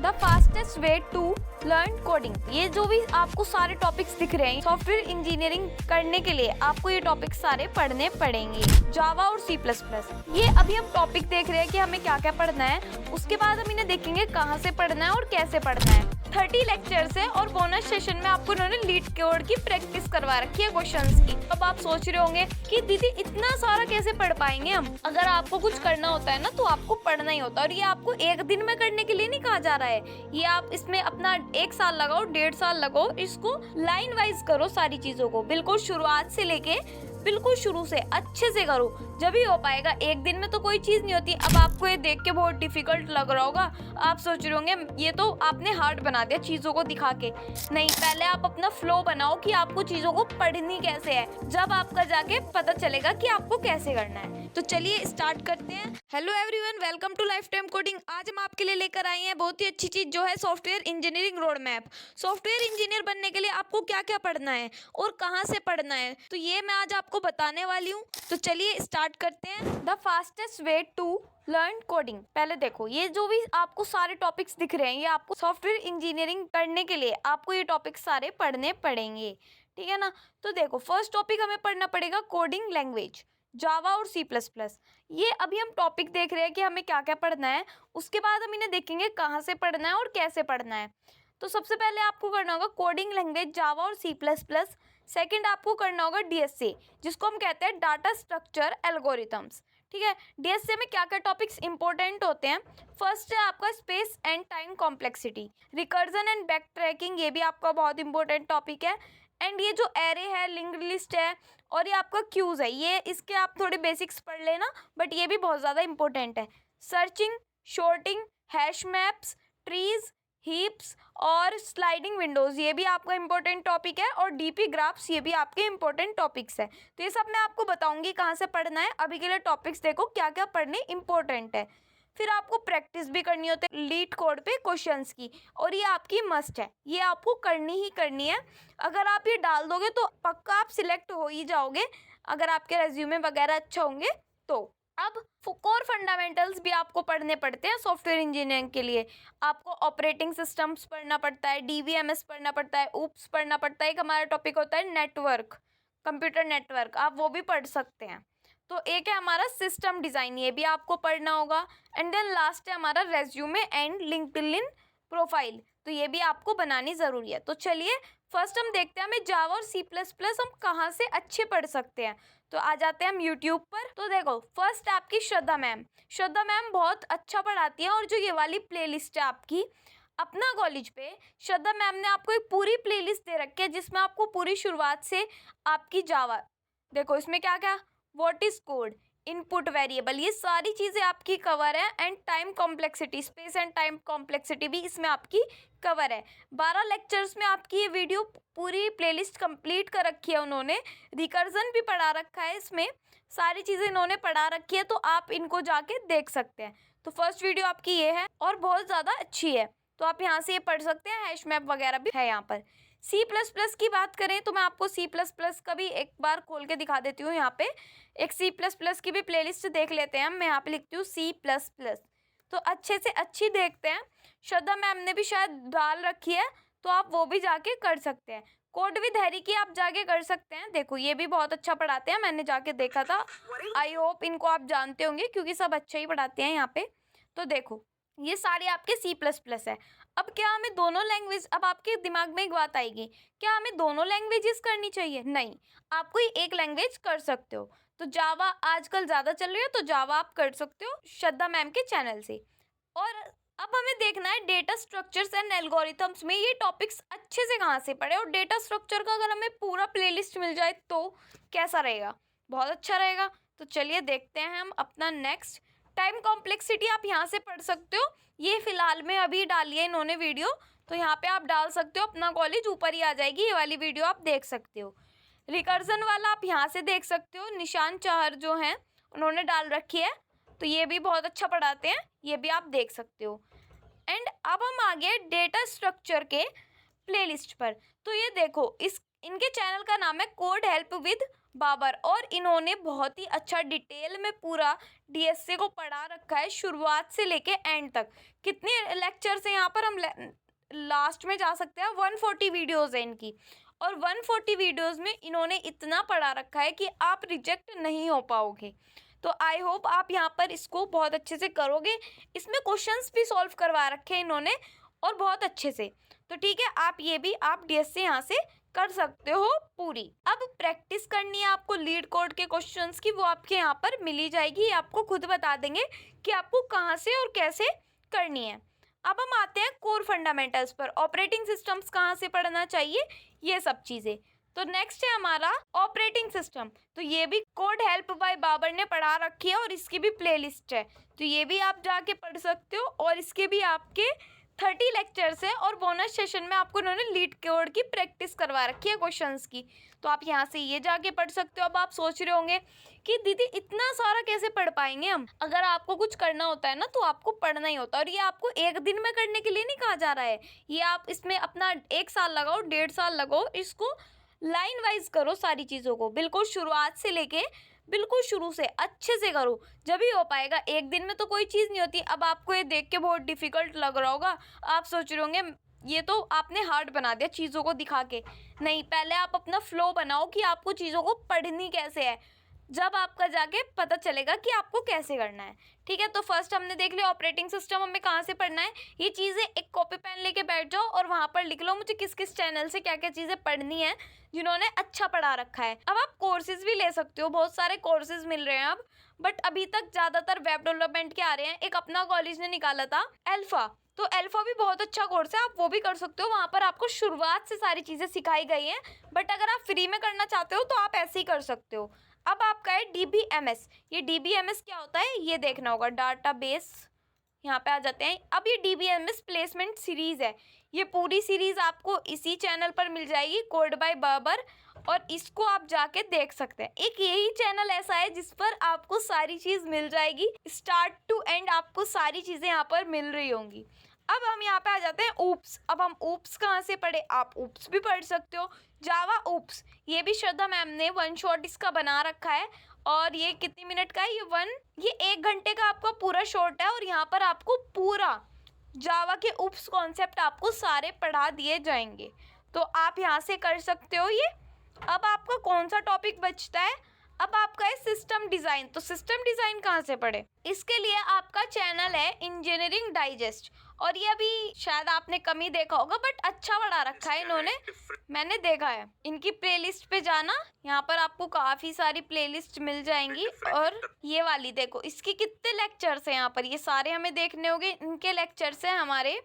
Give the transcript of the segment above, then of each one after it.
The fastest way to learn coding. ये जो भी आपको सारे टॉपिक्स दिख रहे हैं सॉफ्टवेयर इंजीनियरिंग करने के लिए आपको ये टॉपिक सारे पढ़ने पड़ेंगे। जावा और सी प्लस प्लस, ये अभी हम टॉपिक देख रहे हैं कि हमें क्या क्या पढ़ना है। उसके बाद हम इन्हें देखेंगे कहाँ से पढ़ना है और कैसे पढ़ना है। 30 लेक्चर्स है और बोनस सेशन में आपको इन्होंने लीड कोड की प्रैक्टिस करवा रखी है क्वेश्चंस की। अब आप सोच रहे होंगे कि दीदी इतना सारा कैसे पढ़ पाएंगे हम। अगर आपको कुछ करना होता है ना तो आपको पढ़ना ही होता है, और ये आपको एक दिन में करने के लिए नहीं कहा जा रहा है। ये आप इसमें अपना 1 साल लगाओ, 1.5 साल लगाओ, इसको लाइन वाइज करो सारी चीजों को, बिल्कुल शुरुआत से लेके बिल्कुल शुरू से अच्छे से करो, जब ही हो पाएगा। एक दिन में तो कोई चीज नहीं होती। अब आपको ये देख के बहुत डिफिकल्ट लग रहा होगा, आप सोच रहे होंगे ये तो आपने हार्ड बना दिया चीजों को दिखा के। नहीं, पहले आप अपना फ्लो बनाओ कि आपको चीजों को पढ़नी कैसे है, जब आपका जाके पता चलेगा कि आपको कैसे करना है। तो चलिए स्टार्ट करते हैं। Hello everyone, welcome to life time coding. आज हम आपके लिए लेकर आए हैं बहुत ही अच्छी चीज, जो है software engineering road map. Software engineer बनने के लिए आपको क्या क्या पढ़ना है और कहाँ से पढ़ना है, तो ये मैं आज आपको बताने वाली हूँ। तो चलिए स्टार्ट करते हैं। The fastest way to learn coding. पहले देखो, ये जो भी आपको सारे टॉपिक्स दिख रहे हैं ये आपको सॉफ्टवेयर इंजीनियरिंग करने के लिए आपको ये टॉपिक्स सारे पढ़ने पड़ेंगे, ठीक है ना। तो देखो, फर्स्ट टॉपिक हमें पढ़ना पड़ेगा कोडिंग लैंग्वेज, जावा और सी प्लस प्लस। ये अभी हम टॉपिक देख रहे हैं कि हमें क्या क्या पढ़ना है। उसके बाद हम इन्हें देखेंगे कहाँ से पढ़ना है और कैसे पढ़ना है। तो सबसे पहले आपको करना होगा कोडिंग लैंग्वेज जावा और सी प्लस प्लस। सेकेंड आपको करना होगा डीएसए, जिसको हम कहते हैं डाटा स्ट्रक्चर एल्गोरिथम्स, ठीक है। डीएसए में क्या क्या टॉपिक्स इंपॉर्टेंट होते हैं। फर्स्ट है आपका space and time complexity, recursion and back tracking, ये भी आपका बहुत इंपॉर्टेंट टॉपिक है। एंड ये जो एरे है, लिंक्ड लिस्ट है, और ये आपका क्यूज है, ये इसके आप थोड़े बेसिक्स पढ़ लेना, बट ये भी बहुत ज़्यादा इंपॉर्टेंट है। Searching, sorting, hash maps, trees, heaps और स्लाइडिंग विंडोज, ये भी आपका इंपॉर्टेंट टॉपिक है। और डीपी ग्राफ्स, ये भी आपके इंपॉर्टेंट टॉपिक्स है। तो ये सब मैं आपको बताऊंगी कहाँ से पढ़ना है। अभी के लिए टॉपिक्स देखो क्या क्या पढ़ने इंपॉर्टेंट है। फिर आपको प्रैक्टिस भी करनी होती है लीड कोड पे क्वेश्चंस की, और ये आपकी मस्ट है, ये आपको करनी ही करनी है। अगर आप ये डाल दोगे तो पक्का आप सिलेक्ट हो ही जाओगे, अगर आपके रेज्यूमे वगैरह अच्छा होंगे तो। अब कोर फंडामेंटल्स भी आपको पढ़ने पड़ते हैं सॉफ्टवेयर इंजीनियरिंग के लिए। आपको ऑपरेटिंग सिस्टम्स पढ़ना पड़ता है, डीवीएमएस पढ़ना पड़ता है, ऊप्स पढ़ना पड़ता है। एक हमारा टॉपिक होता है नेटवर्क, कंप्यूटर नेटवर्क, आप वो भी पढ़ सकते हैं। तो एक है हमारा सिस्टम डिज़ाइन, ये भी आपको पढ़ना होगा। एंड देन लास्ट है हमारा रेज्यूमे एंड लिंक्डइन प्रोफाइल, तो ये भी आपको बनानी ज़रूरी है। तो चलिए फर्स्ट हम देखते हैं हमें जावा और सी प्लस प्लस हम कहाँ से अच्छे पढ़ सकते हैं। तो आ जाते हैं हम यूट्यूब पर। तो देखो, फर्स्ट आपकी श्रद्धा मैम। श्रद्धा मैम बहुत अच्छा पढ़ाती हैं, और जो ये वाली प्लेलिस्ट है आपकी अपना कॉलेज पे, श्रद्धा मैम ने आपको एक पूरी प्लेलिस्ट दे रखी है, जिसमें आपको पूरी शुरुआत से आपकी जावा, देखो इसमें क्या क्या, what is code, input variable, ये सारी चीज़ें आपकी कवर है। And time complexity, space and time complexity भी इसमें आपकी कवर है। 12 लेक्चर्स में आपकी ये वीडियो पूरी प्लेलिस्ट कंप्लीट कर रखी है उन्होंने। रिकर्जन भी पढ़ा रखा है, इसमें सारी चीज़ें इन्होंने पढ़ा रखी है, तो आप इनको जाके देख सकते हैं। तो फर्स्ट वीडियो आपकी ये है और बहुत ज़्यादा अच्छी है, तो आप यहाँ से ये पढ़ सकते हैं। हैश मैप वगैरह भी है यहाँ पर। सी प्लस प्लस की बात करें तो मैं आपको सी प्लस प्लस का भी एक बार खोल के दिखा देती हूँ। यहाँ पे एक सी प्लस प्लस की भी प्लेलिस्ट देख लेते हैं। मैं यहाँ पे लिखती हूँ सी प्लस प्लस, तो अच्छे से अच्छी देखते हैं। श्रद्धा मैम ने भी शायद डाल रखी है, तो आप वो भी जाके कर सकते हैं। कोड विद हैरी की आप जाके कर सकते हैं। देखो ये भी बहुत अच्छा पढ़ाते हैं, मैंने जाके देखा था। आई होप इनको आप जानते होंगे, क्योंकि सब अच्छा ही पढ़ाते हैं यहाँ पे। तो देखो ये सारे आपके सी प्लस प्लस है। अब क्या हमें दोनों लैंग्वेज, अब आपके दिमाग में एक बात आएगी, क्या हमें दोनों लैंग्वेजेस करनी चाहिए? नहीं, आप कोई एक लैंग्वेज कर सकते हो। तो जावा आजकल ज़्यादा चल रही है, तो जावा आप कर सकते हो श्रद्धा मैम के चैनल से। और अब हमें देखना है डेटा स्ट्रक्चर्स एंड एल्गोरिथम्स में ये टॉपिक्स अच्छे से कहाँ से पढ़े। और डेटा स्ट्रक्चर का अगर हमें पूरा प्लेलिस्ट मिल जाए तो कैसा रहेगा, बहुत अच्छा रहेगा। तो चलिए देखते हैं हम अपना नेक्स्ट। टाइम कॉम्प्लेक्सिटी आप यहाँ से पढ़ सकते हो, ये फिलहाल में अभी डाली है इन्होंने वीडियो, तो यहाँ पे आप डाल सकते हो। अपना कॉलेज ऊपर ही आ जाएगी, ये वाली वीडियो आप देख सकते हो। रिकर्जन वाला आप यहाँ से देख सकते हो, निशान चाहर जो हैं उन्होंने डाल रखी है, तो ये भी बहुत अच्छा पढ़ाते हैं, ये भी आप देख सकते हो। एंड अब हम आ गए डेटा स्ट्रक्चर के प्लेलिस्ट पर। तो ये देखो, इनके चैनल का नाम है कोड हेल्प विद बाबर, और इन्होंने बहुत ही अच्छा डिटेल में पूरा डीएसए को पढ़ा रखा है शुरुआत से लेके एंड तक। कितने लेक्चर्स हैं यहाँ पर, हम लास्ट में जा सकते हैं। 140 वीडियोज़ है इनकी, और 140 वीडियोज़ में इन्होंने इतना पढ़ा रखा है कि आप रिजेक्ट नहीं हो पाओगे। तो आई होप आप यहाँ पर इसको बहुत अच्छे से करोगे। इसमें क्वेश्चंस भी सॉल्व करवा रखे हैं इन्होंने, और बहुत अच्छे से। तो ठीक है, आप ये भी आप डीएसए यहाँ से कर सकते हो पूरी। अब प्रैक्टिस करनी है आपको लीड कोड के क्वेश्चंस की, वो आपके यहाँ पर मिली जाएगी। ये आपको खुद बता देंगे कि आपको कहाँ से और कैसे करनी है। अब हम आते हैं कोर फंडामेंटल्स पर, ऑपरेटिंग सिस्टम्स कहाँ से पढ़ना चाहिए, ये सब चीज़ें। तो नेक्स्ट है हमारा ऑपरेटिंग सिस्टम। तो ये भी कोड हेल्प बाय बाबर ने पढ़ा रखी है, और इसकी भी प्लेलिस्ट है, तो ये भी आप जाके पढ़ सकते हो। और इसके भी आपके 30 लेक्चर्स हैं, और बोनस सेशन में आपको उन्होंने लीड कोड की प्रैक्टिस करवा रखी है क्वेश्चंस की, तो आप यहाँ से ये जाके पढ़ सकते हो। अब आप सोच रहे होंगे कि दीदी इतना सारा कैसे पढ़ पाएंगे हम। अगर आपको कुछ करना होता है ना, तो आपको पढ़ना ही होता है, और ये आपको एक दिन में करने के लिए नहीं कहा जा रहा है। ये आप इसमें अपना 1 साल लगाओ, 1.5 साल लगाओ, इसको लाइन वाइज करो सारी चीज़ों को, बिल्कुल शुरुआत से लेके बिल्कुल शुरू से अच्छे से करो, जब ही हो पाएगा। एक दिन में तो कोई चीज़ नहीं होती। अब आपको ये देख के बहुत डिफ़िकल्ट लग रहा होगा, आप सोच रहे होंगे ये तो आपने हार्ड बना दिया चीज़ों को दिखा के। नहीं, पहले आप अपना फ्लो बनाओ कि आपको चीज़ों को पढ़नी कैसे है, जब आपका जाके पता चलेगा कि आपको कैसे करना है। ठीक है, तो फर्स्ट हमने देख लिया ऑपरेटिंग सिस्टम हमें कहाँ से पढ़ना है। ये चीज़ें एक कॉपी पेन लेके बैठ जाओ और वहाँ पर लिख लो मुझे किस किस चैनल से क्या क्या चीज़ें पढ़नी है जिन्होंने अच्छा पढ़ा रखा है। अब आप कोर्सेज भी ले सकते हो, बहुत सारे कोर्सेज मिल रहे हैं अब, बट अभी तक ज़्यादातर वेब डेवलपमेंट के आ रहे हैं। एक अपना कॉलेज ने निकाला था अल्फा, तो अल्फा भी बहुत अच्छा कोर्स है, आप वो भी कर सकते हो। वहाँ पर आपको शुरुआत से सारी चीज़ें सिखाई गई हैं, बट अगर आप फ्री में करना चाहते हो तो आप ऐसे ही कर सकते हो। अब आपका है DBMS। ये DBMS क्या होता है ये देखना होगा, डाटाबेस। यहाँ पे आ जाते हैं। अब ये DBMS प्लेसमेंट सीरीज़ है, ये पूरी सीरीज़ आपको इसी चैनल पर मिल जाएगी, कोड बाय बाबर, और इसको आप जाके देख सकते हैं। एक यही चैनल ऐसा है जिस पर आपको सारी चीज़ मिल जाएगी, स्टार्ट टू एंड आपको सारी चीज़ें यहाँ पर मिल रही होंगी। अब हम यहाँ पे आ जाते हैं ऊप्स। अब हम ऊप्स कहाँ से पढ़े, आप ऊप्स भी पढ़ सकते हो। जावा ऊप्स, ये भी श्रद्धा मैम ने वन शॉट इसका बना रखा है, और ये कितनी मिनट का है, ये 1 घंटे का आपका पूरा शॉर्ट है, और यहाँ पर आपको पूरा जावा के ऊप्स कॉन्सेप्ट आपको सारे पढ़ा दिए जाएंगे, तो आप यहाँ से कर सकते हो ये। अब आपका कौन सा टॉपिक बचता है, अब आपका है सिस्टम डिज़ाइन। तो सिस्टम डिज़ाइन कहाँ से पढ़े, इसके लिए आपका चैनल है इंजीनियरिंग डाइजेस्ट, और ये अभी शायद आपने कम ही देखा होगा, बट अच्छा बढ़ा रखा है इन्होंने, मैंने देखा है। इनकी प्लेलिस्ट पे जाना, यहाँ पर आपको काफ़ी सारी प्लेलिस्ट मिल जाएंगी। और ये वाली देखो, इसके कितने लेक्चर्स हैं यहाँ पर, ये सारे हमें देखने होंगे। इनके लेक्चर्स हैं हमारे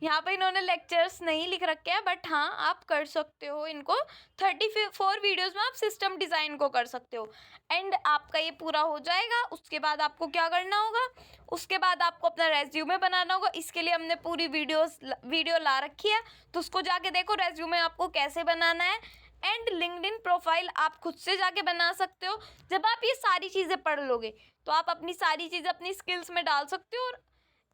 यहाँ पर, इन्होंने लेक्चर्स नहीं लिख रखे हैं, बट हाँ आप कर सकते हो इनको। 34 वीडियोस में आप सिस्टम डिज़ाइन को कर सकते हो। एंड आपका ये पूरा हो जाएगा, उसके बाद आपको क्या करना होगा, उसके बाद आपको अपना रेज्यूमे बनाना होगा। इसके लिए हमने पूरी वीडियो ला रखी है, तो उसको जाके देखो रेज्यूमे आपको कैसे बनाना है। एंड लिंक्डइन प्रोफाइल आप खुद से जाके बना सकते हो। जब आप ये सारी चीज़ें पढ़ लोगे तो आप अपनी सारी चीज़ें अपनी स्किल्स में डाल सकते हो। और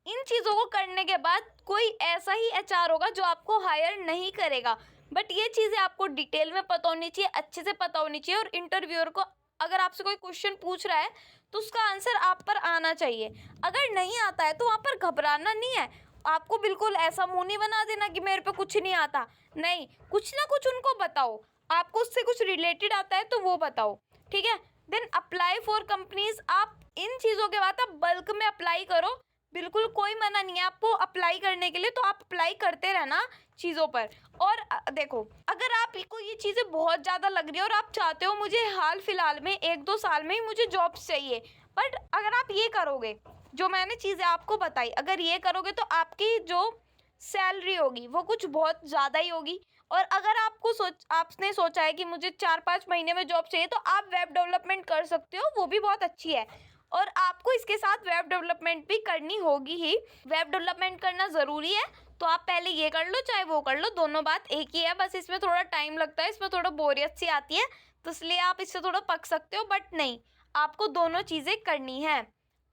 इन चीज़ों को करने के बाद कोई ऐसा ही HR होगा जो आपको हायर नहीं करेगा, बट ये चीज़ें आपको डिटेल में पता होनी चाहिए, अच्छे से पता होनी चाहिए। और इंटरव्यूअर को अगर आपसे कोई क्वेश्चन पूछ रहा है तो उसका आंसर आप पर आना चाहिए। अगर नहीं आता है तो वहाँ पर घबराना नहीं है, आपको बिल्कुल ऐसा मुँह नहीं बना देना कि मेरे पे कुछ नहीं आता। नहीं, कुछ ना कुछ उनको बताओ, आपको उससे कुछ रिलेटेड आता है तो वो बताओ, ठीक है। देन अप्लाई फॉर कंपनीज, आप इन चीज़ों के बाद आप बल्क में अप्लाई करो, बिल्कुल कोई मना नहीं है आपको अप्लाई करने के लिए, तो आप अप्लाई करते रहना चीज़ों पर। और देखो, अगर आपको ये चीज़ें बहुत ज़्यादा लग रही है और आप चाहते हो मुझे हाल फिलहाल में 1-2 साल में ही मुझे जॉब्स चाहिए, बट अगर आप ये करोगे जो मैंने चीज़ें आपको बताई, अगर ये करोगे तो आपकी जो सैलरी होगी वो कुछ बहुत ज़्यादा ही होगी। और अगर आपने सोचा है कि मुझे 4-5 महीने में जॉब चाहिए, तो आप वेब डेवलपमेंट कर सकते हो, वो भी बहुत अच्छी है। और आपको इसके साथ वेब डेवलपमेंट भी करनी होगी ही, वेब डेवलपमेंट करना ज़रूरी है। तो आप पहले ये कर लो चाहे वो कर लो, दोनों बात एक ही है, बस इसमें थोड़ा टाइम लगता है, इसमें थोड़ा बोरियत सी आती है, तो इसलिए आप इससे थोड़ा पक सकते हो, बट नहीं, आपको दोनों चीज़ें करनी है।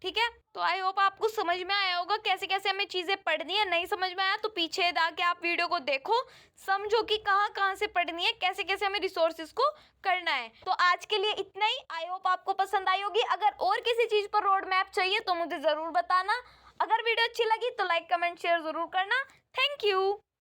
ठीक है, तो आई होप आपको समझ में आया होगा कैसे कैसे हमें चीजें पढ़नी है। नहीं समझ में आया तो पीछे जाके आप वीडियो को देखो, समझो कि कहाँ कहाँ से पढ़नी है, कैसे कैसे हमें रिसोर्सेज को करना है। तो आज के लिए इतना ही। आई होप आपको पसंद आई होगी। अगर और किसी चीज पर रोड मैप चाहिए तो मुझे जरूर बताना। अगर वीडियो अच्छी लगी तो लाइक कमेंट शेयर जरूर करना। Thank you.